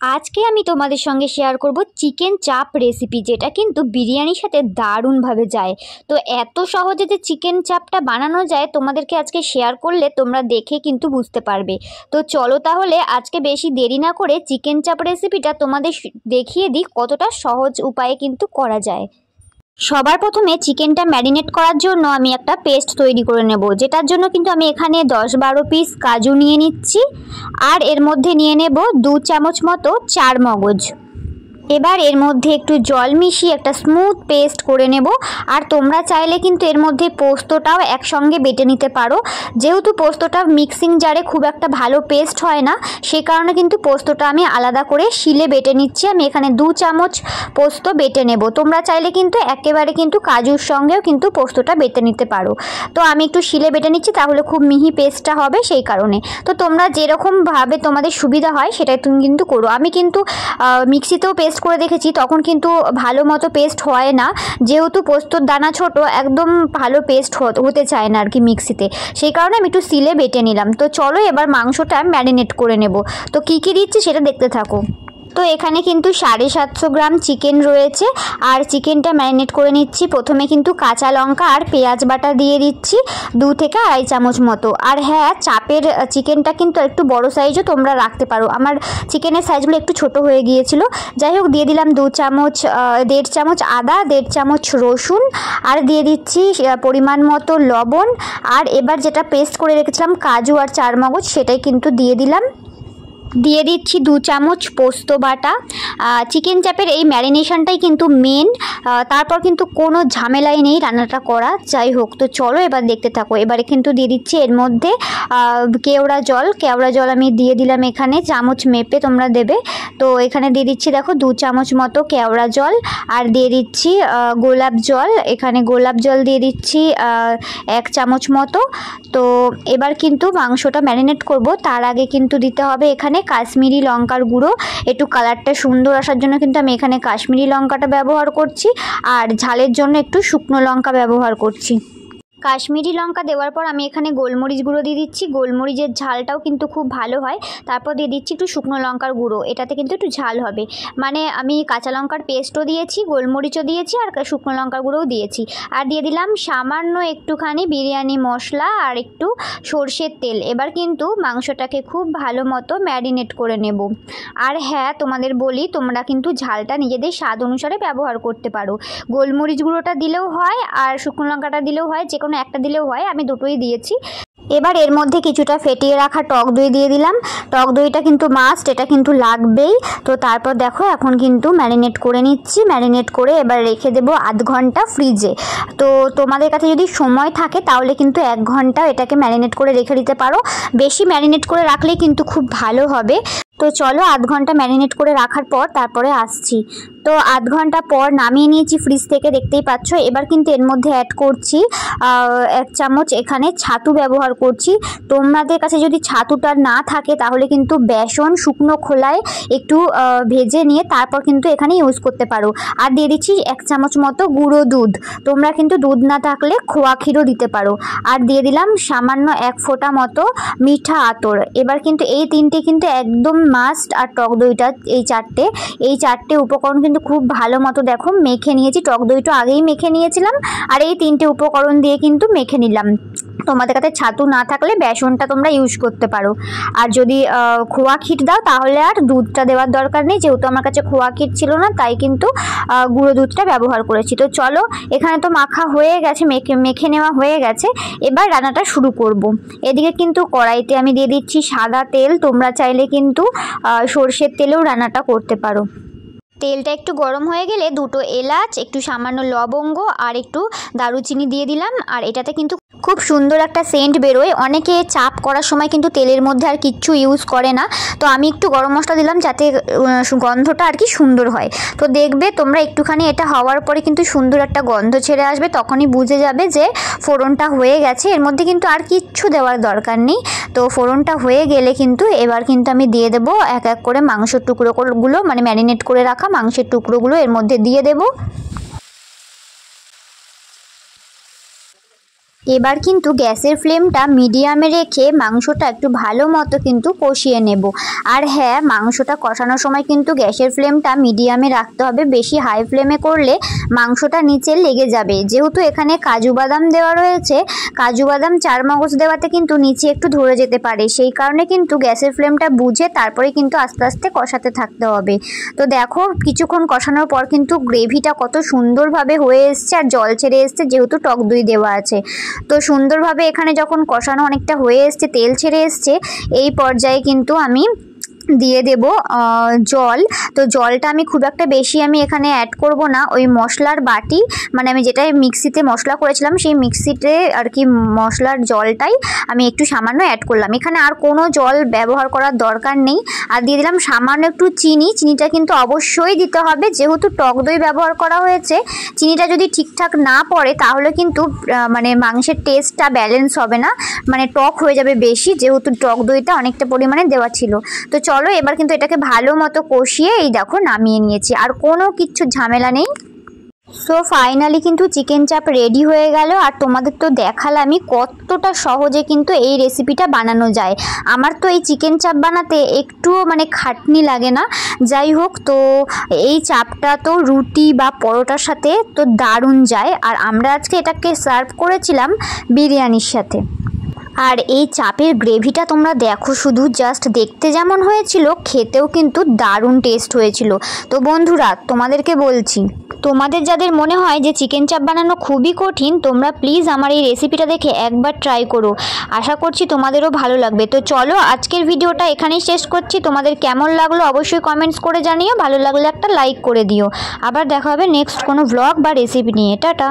আজকে আমি তোমাদের সঙ্গে শেয়ার করব চিকেন চাপ রেসিপি, যেটা কিন্তু বিরিয়ানির সাথে দারুণভাবে যায়। তো এত সহজে যে চিকেন চাপটা বানানো যায় তোমাদেরকে আজকে শেয়ার করলে তোমরা দেখে কিন্তু বুঝতে পারবে। তো চলো তাহলে আজকে বেশি দেরি না করে চিকেন চাপ রেসিপিটা তোমাদের দেখিয়ে দিই কতটা সহজ উপায়ে কিন্তু করা যায়। সবার প্রথমে চিকেনটা ম্যারিনেট করার জন্য আমি একটা পেস্ট তৈরি করে নেব, যেটার জন্য কিন্তু আমি এখানে 10-12 পিস কাজু নিয়ে নিচ্ছি, আর এর মধ্যে নিয়ে নেব 2 চামচ মতো চার মগজ। এবার এর মধ্যে একটু জল মিশিয়ে একটা স্মুথ পেস্ট করে নেব। আর তোমরা চাইলে কিন্তু এর মধ্যে পোস্তটাও একসঙ্গে বেটে নিতে পারো, যেহেতু পোস্তটা মিক্সিং জারে খুব একটা ভালো পেস্ট হয় না, সে কারণে কিন্তু পোস্তটা আমি আলাদা করে শিলে বেটে নিচ্ছি। আমি এখানে 2 চামচ পোস্ত বেটে নেব। তোমরা চাইলে কিন্তু একেবারে কিন্তু কাজুর সঙ্গেও কিন্তু পোস্তটা বেটে নিতে পারো। তো আমি একটু শিলে বেটে নিচ্ছি, তাহলে খুব মিহি পেস্টটা হবে, সেই কারণে। তো তোমরা যেরকমভাবে তোমাদের সুবিধা হয় সেটাই তুমি কিন্তু করো। আমি কিন্তু মিক্সিতেও পেস্ট করে দেখেছি, তখন কিন্তু ভালো মতো পেস্ট হয় না, যেহেতু পোস্তর দানা ছোট, একদম ভালো পেস্ট হতে চায় না আর কি মিক্সিতে, সেই কারণে আমি একটু শিলে বেটে নিলাম। তো চলো এবার মাংসটা ম্যারিনেট করে নেব। তো কী কী দিচ্ছি সেটা দেখতে থাকো। তো এখানে কিন্তু 750 গ্রাম চিকেন রয়েছে, আর চিকেনটা ম্যারিনেট করে নিচ্ছি। প্রথমে কিন্তু কাঁচা লঙ্কা আর পেঁয়াজ বাটা দিয়ে দিচ্ছি 2 থেকে আড়াই চামচ মতো। আর হ্যাঁ, চাপের চিকেনটা কিন্তু একটু বড় সাইজও তোমরা রাখতে পারো, আমার চিকেনের সাইজগুলো একটু ছোট হয়ে গিয়েছিল। যাই হোক, দিয়ে দিলাম 2 চামচ 1.5 চামচ আদা, 1.5 চামচ রসুন, আর দিয়ে দিচ্ছি পরিমাণ মতো লবণ। আর এবার যেটা পেস্ট করে রেখেছিলাম কাজু আর চারমগজ, সেটাই কিন্তু দিয়ে দিলাম। দিয়ে দিচ্ছি 2 চামচ পোস্ত বাটা। চিকেন চাপের এই ম্যারিনেশনটাই কিন্তু মেন, তারপর কিন্তু কোনো ঝামেলাই নেই রান্নাটা করা। যাই হোক, তো চলো এবার দেখতে থাকো। এবারে কিন্তু দিয়ে দিচ্ছি এর মধ্যে কেওড়া জল আমি দিয়ে দিলাম এখানে, চামচ মেপে তোমরা দেবে। তো এখানে দিয়ে দিচ্ছি দেখো 2 চামচ মতো কেওড়া জল, আর দিয়ে দিচ্ছি গোলাপ জল। এখানে গোলাপ জল দিয়ে দিচ্ছি 1 চামচ মতো। তো এবার কিন্তু মাংসটা ম্যারিনেট করব, তার আগে কিন্তু দিতে হবে এখানে কাশ্মীরি লঙ্কার গুঁড়ো। একটু কালারটা সুন্দর আসার জন্য কিন্তু আমি এখানে কাশ্মীরি লঙ্কাটা ব্যবহার করছি, আর ঝালের জন্য একটু শুকনো লঙ্কা ব্যবহার করছি। কাশ্মীরি লঙ্কা দেওয়ার পর আমি এখানে গোলমরিচ গুঁড়ো দিয়ে দিচ্ছি, গোলমরিচের ঝালটাও কিন্তু খুব ভালো হয়। তারপর দিয়ে দিচ্ছি একটু শুকনো লঙ্কার গুঁড়ো, এটাতে কিন্তু একটু ঝাল হবে। মানে আমি কাঁচা লঙ্কার পেস্টও দিয়েছি, গোলমরিচও দিয়েছি, আর শুকনো লঙ্কার গুঁড়োও দিয়েছি। আর দিয়ে দিলাম সামান্য একটুখানি বিরিয়ানি মশলা আর একটু সর্ষের তেল। এবার কিন্তু মাংসটাকে খুব ভালো মতো ম্যারিনেট করে নেব। আর হ্যাঁ, তোমাদের বলি, তোমরা কিন্তু ঝালটা নিজেদের স্বাদ অনুসারে ব্যবহার করতে পারো। গোলমরিচ গুঁড়োটা দিলেও হয়, আর শুকনো লঙ্কাটা দিলেও হয়, যে কোনো একটা দিলেও হয়, আমি দুটোই দিয়েছি। এবার এর মধ্যে কিছুটা ফেটিয়ে রাখা টক দই দিয়ে দিলাম। টক দইটা কিন্তু মাস্ট, এটা কিন্তু লাগবেই। তো তারপর দেখো এখন কিন্তু ম্যারিনেট করে নিচ্ছি। ম্যারিনেট করে এবার রেখে দেবো আধ ঘন্টা ফ্রিজে। তো তোমাদের কাছে যদি সময় থাকে তাহলে কিন্তু 1 ঘন্টা এটাকে ম্যারিনেট করে রেখে দিতে পারো। বেশি ম্যারিনেট করে রাখলেই কিন্তু খুব ভালো হবে। তো চলো আধ ঘন্টা ম্যারিনেট করে রাখার পর তারপরে আসছি। তো আধ ঘন্টা পর নামিয়ে নিয়েছি ফ্রিজ থেকে, দেখতেই পাচ্ছ। এবার কিন্তু এর মধ্যে অ্যাড করছি 1 চামচ এখানে ছাতু ব্যবহার করছি। তোমাদের কাছে যদি ছাতুটা না থাকে তাহলে কিন্তু বেসন শুকনো খোলায় একটু ভেজে নিয়ে তারপর কিন্তু এখানে ইউজ করতে পারো। আর দিয়ে দিচ্ছি 1 চামচ মতো গুঁড়ো দুধ, তোমরা কিন্তু দুধ না থাকলে খোয়া ক্ষীরও দিতে পারো। আর দিয়ে দিলাম সামান্য 1 ফোঁটা মতো মিঠা আতর। এবার কিন্তু এই তিনটে কিন্তু একদম মাস্ট। আর টক দইটা, এই চারটে উপকরণ কিন্তু খুব ভালো মতো দেখো মেখে নিয়েছি। টক দইটা আগেই মেখে নিয়েছিলাম, আর এই 3টে উপকরণ দিয়ে কিন্তু মেখে নিলাম। তোমাদের কাছে ছাতু না থাকলে বেসনটা তোমরা ইউজ করতে পারো। আর যদি খোয়া ক্ষীর দাও তাহলে আর দুধটা দেওয়ার দরকার নেই, যেহেতু আমার কাছে খোয়া ক্ষীর ছিল না, তাই কিন্তু গুঁড়ো দুধটা ব্যবহার করেছি। তো চলো, এখানে তো মাখা হয়ে গেছে, মেখে নেওয়া হয়ে গেছে। এবার রান্নাটা শুরু করব। এদিকে কিন্তু কড়াইতে আমি দিয়ে দিচ্ছি সাদা তেল, তোমরা চাইলে কিন্তু সর্ষের তেলেও রান্নাটা করতে পারো। তেলটা একটু গরম হয়ে গেলে 2টো এলাচ, একটু সামান্য লবঙ্গ আর একটু দারুচিনি দিয়ে দিলাম। আর এটাতে কিন্তু খুব সুন্দর একটা সেন্ট বেরোয়। অনেকে চাপ করার সময় কিন্তু তেলের মধ্যে আর কিচ্ছু ইউজ করে না, তো আমি একটু গরম মশলা দিলাম যাতে গন্ধটা আর কি সুন্দর হয়। তো দেখবে তোমরা একটুখানি এটা হওয়ার পরে কিন্তু সুন্দর একটা গন্ধ ছেড়ে আসবে, তখনই বুঝে যাবে যে ফোড়নটা হয়ে গেছে। এর মধ্যে কিন্তু আর কিচ্ছু দেওয়ার দরকার নেই। তো ফোড়নটা হয়ে গেলে কিন্তু এবার কিন্তু আমি দিয়ে দেবো এক এক করে মাংসের টুকরোগুলো, মানে ম্যারিনেট করে রাখা মাংসের টুকরোগুলো এর মধ্যে দিয়ে দেবো। এবার কিন্তু গ্যাসের ফ্লেমটা মিডিয়ামে রেখে মাংসটা একটু ভালো মতো কিন্তু কষিয়ে নেব। আর হ্যাঁ, মাংসটা কষানোর সময় কিন্তু গ্যাসের ফ্লেমটা মিডিয়ামে রাখতে হবে, বেশি হাই ফ্লেমে করলে মাংসটা নিচে লেগে যাবে। যেহেতু এখানে কাজু বাদাম দেওয়া রয়েছে, কাজু বাদাম চারমগজ দেওয়াতে কিন্তু নিচে একটু ধরে যেতে পারে, সেই কারণে কিন্তু গ্যাসের ফ্লেমটা বুঝে তারপরে কিন্তু আস্তে আস্তে কষাতে থাকতে হবে। তো দেখো কিছুক্ষণ কষানোর পর কিন্তু গ্রেভিটা কত সুন্দরভাবে হয়ে এসছে আর জল ছেড়ে এসছে, যেহেতু টক দই দেওয়া আছে। তো সুন্দরভাবে এখানে যখন কষানো অনেকটা হয়ে এসছে, তেল ছেড়ে এসছে, এই পর্যায়ে কিন্তু আমি দিয়ে দেব জল। তো জলটা আমি খুব একটা বেশি আমি এখানে অ্যাড করব না, ওই মশলার বাটি মানে আমি যেটাই মিক্সিতে মশলা করেছিলাম সেই মিক্সিতে আর কি মশলার জলটাই আমি একটু সামান্য অ্যাড করলাম। এখানে আর কোনো জল ব্যবহার করার দরকার নেই। আর দিয়ে দিলাম সামান্য একটু চিনি। চিনিটা কিন্তু অবশ্যই দিতে হবে, যেহেতু টক দই ব্যবহার করা হয়েছে। চিনিটা যদি ঠিকঠাক না পড়ে তাহলে কিন্তু মানে মাংসের টেস্টটা ব্যালেন্স হবে না, মানে টক হয়ে যাবে বেশি, যেহেতু টক দইটা অনেকটা পরিমাণে দেওয়া ছিল। তো চলো এবার কিন্তু এটাকে ভালো মতো কষিয়ে এই দেখো নামিয়ে নিয়েছি, আর কোনো কিচ্ছু ঝামেলা নেই। সো ফাইনালি কিন্তু চিকেন চাপ রেডি হয়ে গেল। আর তোমাদের তো দেখালামই কতটা সহজে কিন্তু এই রেসিপিটা বানানো যায়। আমার তো এই চিকেন চাপ বানাতে একটুও মানে খাটনি লাগে না। যাই হোক, তো এই চাপটা তো রুটি বা পরোটার সাথে তো দারুণ যায়। আর আমরা আজকে এটাকে সার্ভ করেছিলাম বিরিয়ানির সাথে। আর এই চাপের গ্রেভিটা তোমরা দেখো, শুধু জাস্ট দেখতে যেমন হয়েছিল, খেতেও কিন্তু দারুণ টেস্ট হয়েছিল। তো বন্ধুরা তোমাদেরকে বলছি, তোমাদের যাদের মনে হয় যে চিকেন চাপ বানানো খুবই কঠিন, তোমরা প্লিজ আমার এই রেসিপিটা দেখে একবার ট্রাই করো। আশা করছি তোমাদেরও ভালো লাগবে। তো চলো আজকের ভিডিওটা এখানেই শেষ করছি। তোমাদের কেমন লাগলো অবশ্যই কমেন্টস করে জানিও, ভালো লাগলে একটা লাইক করে দিও। আবার দেখা হবে নেক্সট কোনো ভ্লগ বা রেসিপি নিয়ে। টাটা।